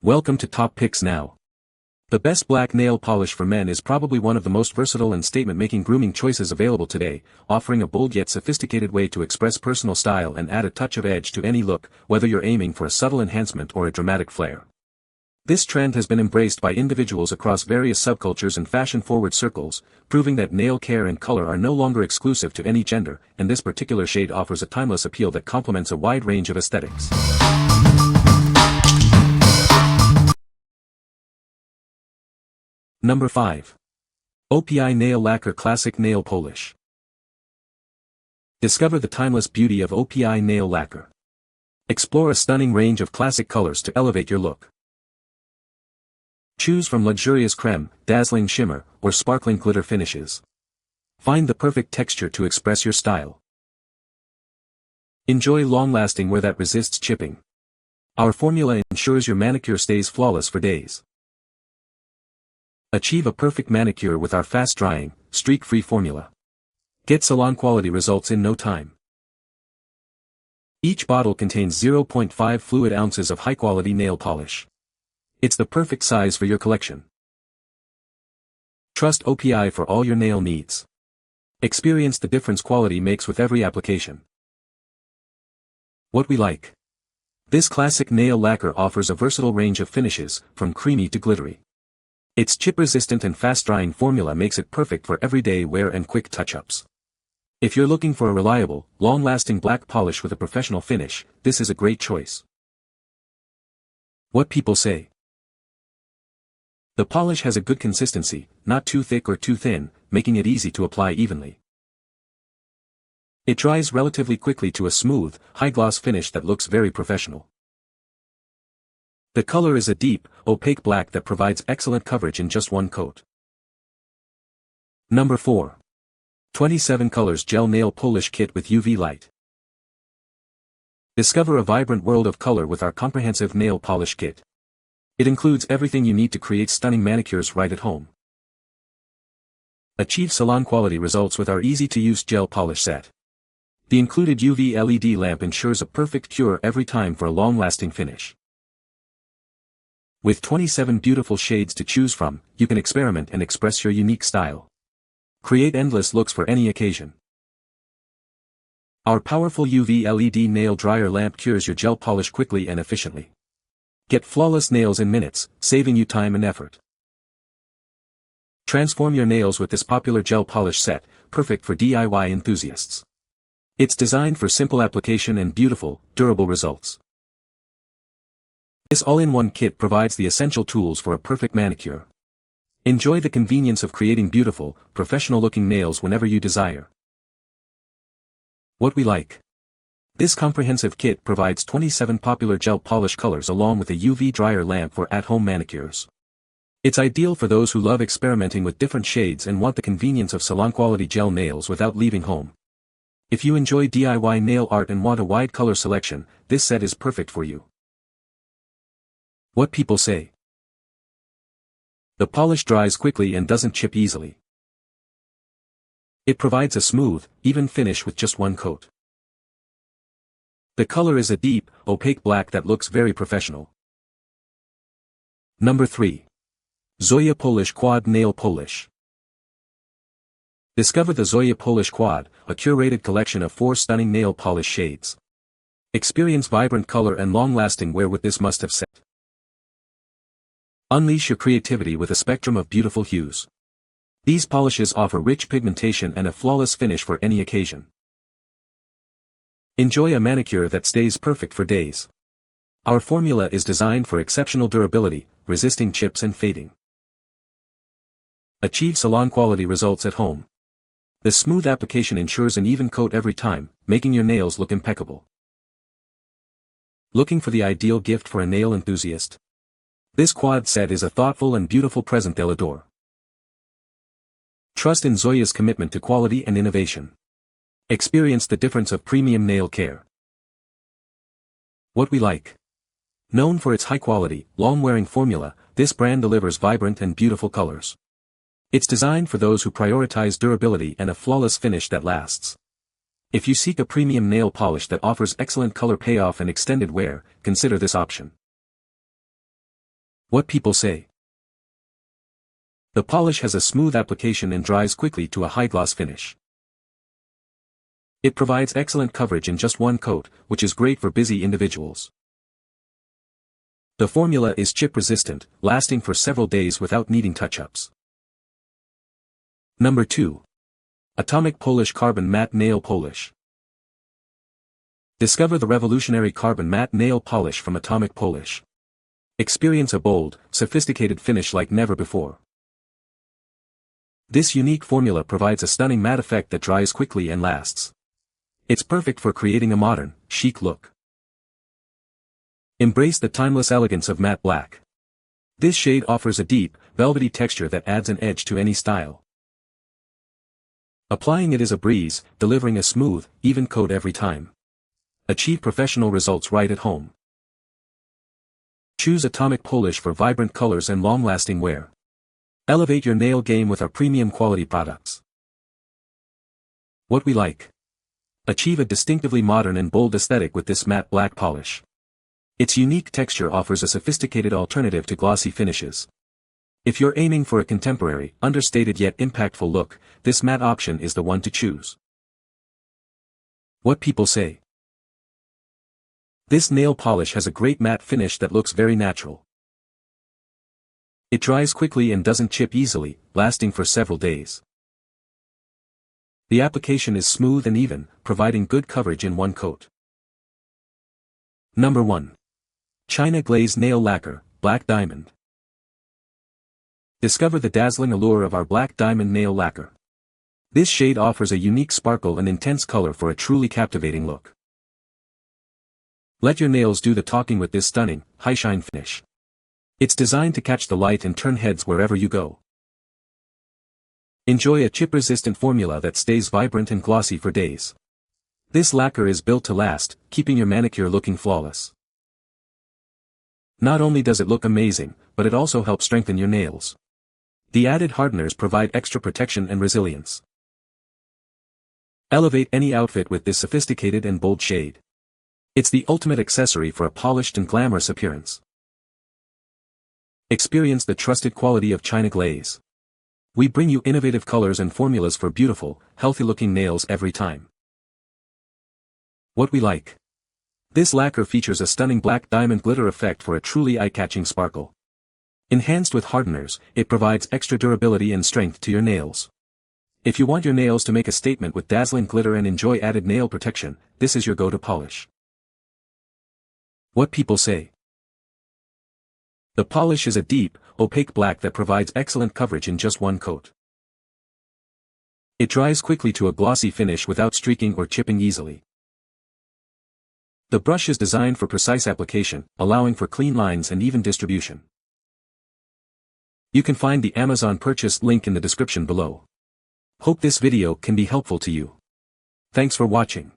Welcome to Top Picks Now. The best black nail polish for men is probably one of the most versatile and statement-making grooming choices available today, offering a bold yet sophisticated way to express personal style and add a touch of edge to any look, whether you're aiming for a subtle enhancement or a dramatic flair. This trend has been embraced by individuals across various subcultures and fashion-forward circles, proving that nail care and color are no longer exclusive to any gender, and this particular shade offers a timeless appeal that complements a wide range of aesthetics. Number 5. OPI Nail Lacquer Classic Nail Polish. Discover the timeless beauty of OPI Nail Lacquer. Explore a stunning range of classic colors to elevate your look. Choose from luxurious creme, dazzling shimmer, or sparkling glitter finishes. Find the perfect texture to express your style. Enjoy long-lasting wear that resists chipping. Our formula ensures your manicure stays flawless for days. Achieve a perfect manicure with our fast-drying, streak-free formula. Get salon-quality results in no time. Each bottle contains 0.5 fluid ounces of high-quality nail polish. It's the perfect size for your collection. Trust OPI for all your nail needs. Experience the difference quality makes with every application. What we like. This classic nail lacquer offers a versatile range of finishes, from creamy to glittery. Its chip-resistant and fast-drying formula makes it perfect for everyday wear and quick touch-ups. If you're looking for a reliable, long-lasting black polish with a professional finish, this is a great choice. What people say. The polish has a good consistency, not too thick or too thin, making it easy to apply evenly. It dries relatively quickly to a smooth, high-gloss finish that looks very professional. The color is a deep, opaque black that provides excellent coverage in just one coat. Number 4. 27 Colors Gel Nail Polish Kit with UV Light. Discover a vibrant world of color with our comprehensive nail polish kit. It includes everything you need to create stunning manicures right at home. Achieve salon-quality results with our easy-to-use gel polish set. The included UV LED lamp ensures a perfect cure every time for a long-lasting finish. With 27 beautiful shades to choose from, you can experiment and express your unique style. Create endless looks for any occasion. Our powerful UV LED nail dryer lamp cures your gel polish quickly and efficiently. Get flawless nails in minutes, saving you time and effort. Transform your nails with this popular gel polish set, perfect for DIY enthusiasts. It's designed for simple application and beautiful, durable results. This all-in-one kit provides the essential tools for a perfect manicure. Enjoy the convenience of creating beautiful, professional-looking nails whenever you desire. What we like. This comprehensive kit provides 27 popular gel polish colors along with a UV dryer lamp for at-home manicures. It's ideal for those who love experimenting with different shades and want the convenience of salon-quality gel nails without leaving home. If you enjoy DIY nail art and want a wide color selection, this set is perfect for you. What people say. The polish dries quickly and doesn't chip easily. It provides a smooth, even finish with just one coat. The color is a deep, opaque black that looks very professional. Number 3. Zoya Polish Quad Nail Polish. Discover the Zoya Polish Quad, a curated collection of 4 stunning nail polish shades. Experience vibrant color and long-lasting wear with this must-have set. Unleash your creativity with a spectrum of beautiful hues. These polishes offer rich pigmentation and a flawless finish for any occasion. Enjoy a manicure that stays perfect for days. Our formula is designed for exceptional durability, resisting chips and fading. Achieve salon-quality results at home. The smooth application ensures an even coat every time, making your nails look impeccable. Looking for the ideal gift for a nail enthusiast? This quad set is a thoughtful and beautiful present they'll adore. Trust in Zoya's commitment to quality and innovation. Experience the difference of premium nail care. What we like. Known for its high-quality, long-wearing formula, this brand delivers vibrant and beautiful colors. It's designed for those who prioritize durability and a flawless finish that lasts. If you seek a premium nail polish that offers excellent color payoff and extended wear, consider this option. What people say. The polish has a smooth application and dries quickly to a high gloss finish. It provides excellent coverage in just one coat, which is great for busy individuals. The formula is chip resistant, lasting for several days without needing touch-ups. Number 2. Atomic Polish Carbon Matte Nail Polish. Discover the revolutionary carbon matte nail polish from Atomic Polish. Experience a bold, sophisticated finish like never before. This unique formula provides a stunning matte effect that dries quickly and lasts. It's perfect for creating a modern, chic look. Embrace the timeless elegance of matte black. This shade offers a deep, velvety texture that adds an edge to any style. Applying it is a breeze, delivering a smooth, even coat every time. Achieve professional results right at home. Choose Atomic Polish for vibrant colors and long-lasting wear. Elevate your nail game with our premium quality products. What we like. Achieve a distinctively modern and bold aesthetic with this matte black polish. Its unique texture offers a sophisticated alternative to glossy finishes. If you're aiming for a contemporary, understated yet impactful look, this matte option is the one to choose. What people say. This nail polish has a great matte finish that looks very natural. It dries quickly and doesn't chip easily, lasting for several days. The application is smooth and even, providing good coverage in one coat. Number 1. China Glaze Nail Lacquer, Black Diamond. Discover the dazzling allure of our Black Diamond Nail Lacquer. This shade offers a unique sparkle and intense color for a truly captivating look. Let your nails do the talking with this stunning, high-shine finish. It's designed to catch the light and turn heads wherever you go. Enjoy a chip-resistant formula that stays vibrant and glossy for days. This lacquer is built to last, keeping your manicure looking flawless. Not only does it look amazing, but it also helps strengthen your nails. The added hardeners provide extra protection and resilience. Elevate any outfit with this sophisticated and bold shade. It's the ultimate accessory for a polished and glamorous appearance. Experience the trusted quality of China Glaze. We bring you innovative colors and formulas for beautiful, healthy-looking nails every time. What we like. This lacquer features a stunning black diamond glitter effect for a truly eye-catching sparkle. Enhanced with hardeners, it provides extra durability and strength to your nails. If you want your nails to make a statement with dazzling glitter and enjoy added nail protection, this is your go-to polish. What people say. The polish is a deep, opaque black that provides excellent coverage in just one coat. It dries quickly to a glossy finish without streaking or chipping easily. The brush is designed for precise application, allowing for clean lines and even distribution. You can find the Amazon purchase link in the description below. Hope this video can be helpful to you. Thanks for watching.